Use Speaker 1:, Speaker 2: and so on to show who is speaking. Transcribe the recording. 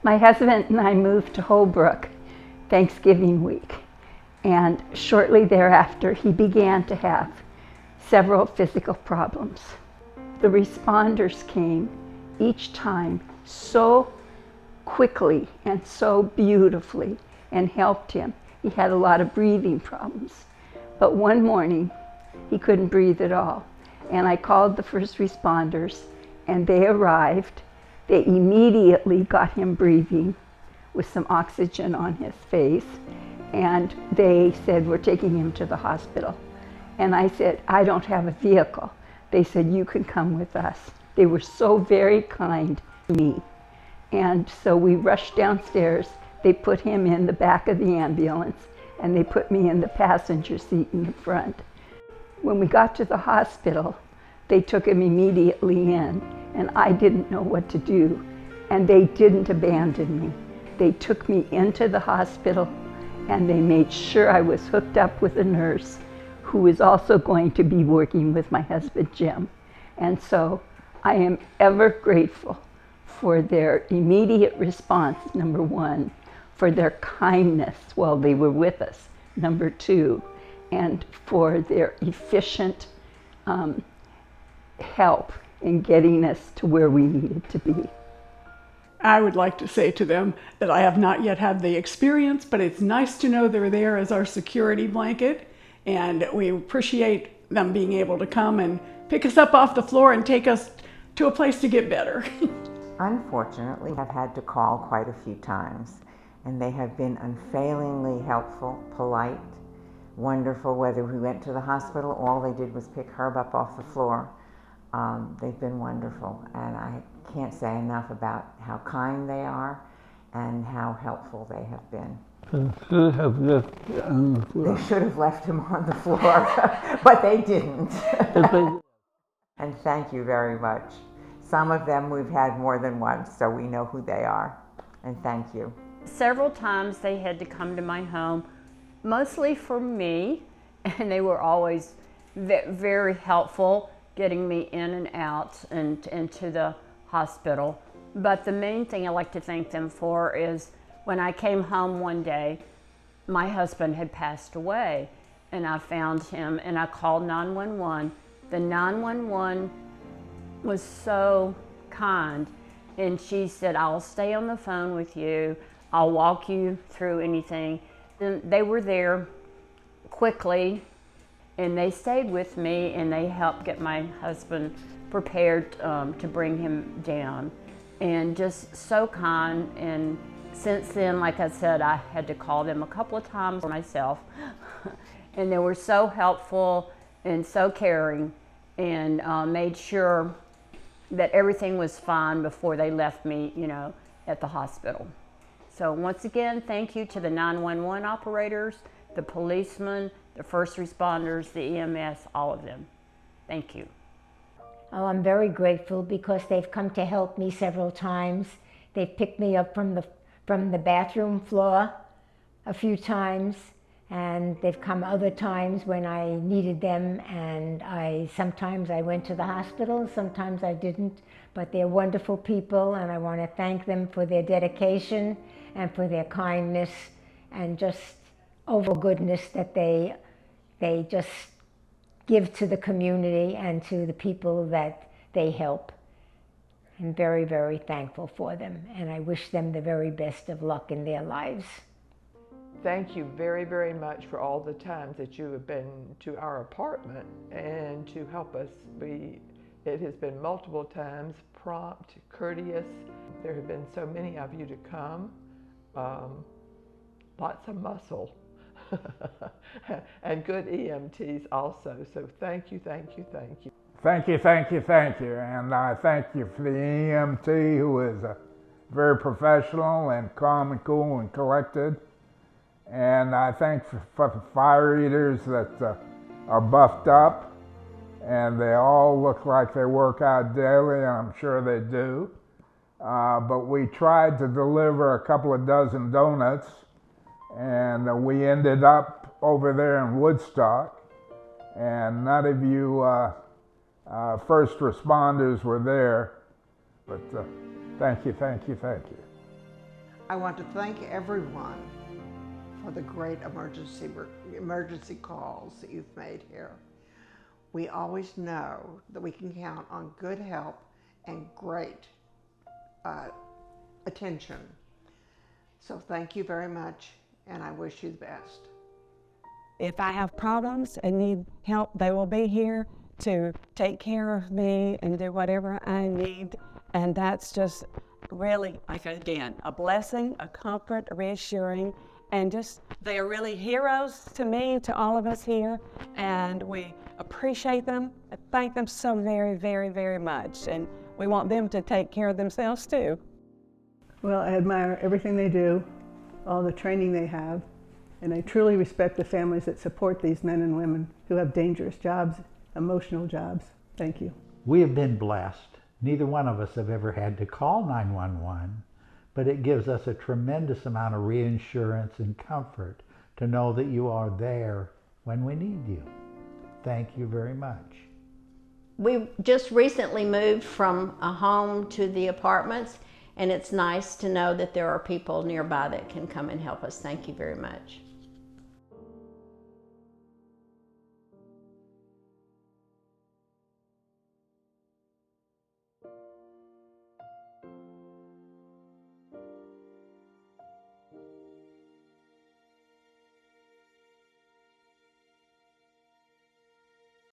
Speaker 1: My husband and I moved to Holbrook Thanksgiving week, and shortly thereafter he began to have several physical problems. The responders came each time so quickly and so beautifully and helped him. He had a lot of breathing problems, but one morning he couldn't breathe at all, and I called the first responders and they arrived. They immediately got him breathing with some oxygen on his face, and they said, we're taking him to the hospital. And I said, I don't have a vehicle. They said, you can come with us. They were so very kind to me. And so we rushed downstairs. They put him in the back of the ambulance, and they put me in the passenger seat in the front. When we got to the hospital, they took him immediately in, and I didn't know what to do. And they didn't abandon me. They took me into the hospital, and they made sure I was hooked up with a nurse who was also going to be working with my husband, Jim. And so I am ever grateful for their immediate response, number one, for their kindness while they were with us, number two, and for their efficient help in getting us to where we needed to be.
Speaker 2: I would like to say to them that I have not yet had the experience, but it's nice to know they're there as our security blanket, and we appreciate them being able to come and pick us up off the floor and take us to a place to get better.
Speaker 3: Unfortunately, I've had to call quite a few times, and they have been unfailingly helpful, polite, wonderful. Whether we went to the hospital, all they did was pick Herb up off the floor. They've been wonderful, and I can't say enough about how kind they are and how helpful they have been.
Speaker 4: Should have left on the floor.
Speaker 3: They should have left him on the floor, but they didn't. And thank you very much. Some of them we've had more than once, so we know who they are. And thank you.
Speaker 5: Several times they had to come to my home, mostly for me, and they were always very helpful getting me in and out and into the hospital. But the main thing I like to thank them for is when I came home one day, my husband had passed away, and I found him and I called 911. The 911 was so kind, and she said, I'll stay on the phone with you. I'll walk you through anything. And they were there quickly, and they stayed with me, and they helped get my husband prepared to bring him down. And just so kind. And since then, like I said, I had to call them a couple of times for myself. And they were so helpful and so caring, and made sure that everything was fine before they left me, at the hospital. So once again, thank you to the 911 operators, the policemen, the first responders, the EMS, all of them. Thank you.
Speaker 6: Oh, I'm very grateful because they've come to help me several times. They've picked me up from the bathroom floor a few times, and they've come other times when I needed them, and sometimes I went to the hospital, sometimes I didn't, but they're wonderful people, and I want to thank them for their dedication and for their kindness and just overall goodness that they just give to the community and to the people that they help. I'm very, very thankful for them, and I wish them the very best of luck in their lives.
Speaker 7: Thank you very, very much for all the times that you have been to our apartment and to help us. It has been multiple times, prompt, courteous. There have been so many of you to come. Lots of muscle. And good EMTs also. So thank you, thank you, thank you.
Speaker 4: Thank you, thank you, thank you. And I thank you for the EMT, who is very professional and calm and cool and collected. And I thank for the fire eaters that are buffed up, and they all look like they work out daily, and I'm sure they do. But we tried to deliver a couple of dozen donuts, and we ended up over there in Woodstock, and none of you first responders were there, but thank you, thank you, thank you.
Speaker 8: I want to thank everyone for the great emergency calls that you've made here. We always know that we can count on good help and great attention. So thank you very much, and I wish you the best.
Speaker 9: If I have problems and need help, they will be here to take care of me and do whatever I need. And that's just really, like, again, a blessing, a comfort, a reassuring, and just, they are really heroes to me, to all of us here, and we appreciate them. I thank them so very, very, very much, and we want them to take care of themselves too.
Speaker 10: Well, I admire everything they do, all the training they have, and I truly respect the families that support these men and women who have dangerous jobs, emotional jobs. Thank you.
Speaker 11: We have been blessed. Neither one of us have ever had to call 911, but it gives us a tremendous amount of reassurance and comfort to know that you are there when we need you. Thank you very much.
Speaker 12: We just recently moved from a home to the apartments, and it's nice to know that there are people nearby that can come and help us. Thank you very much.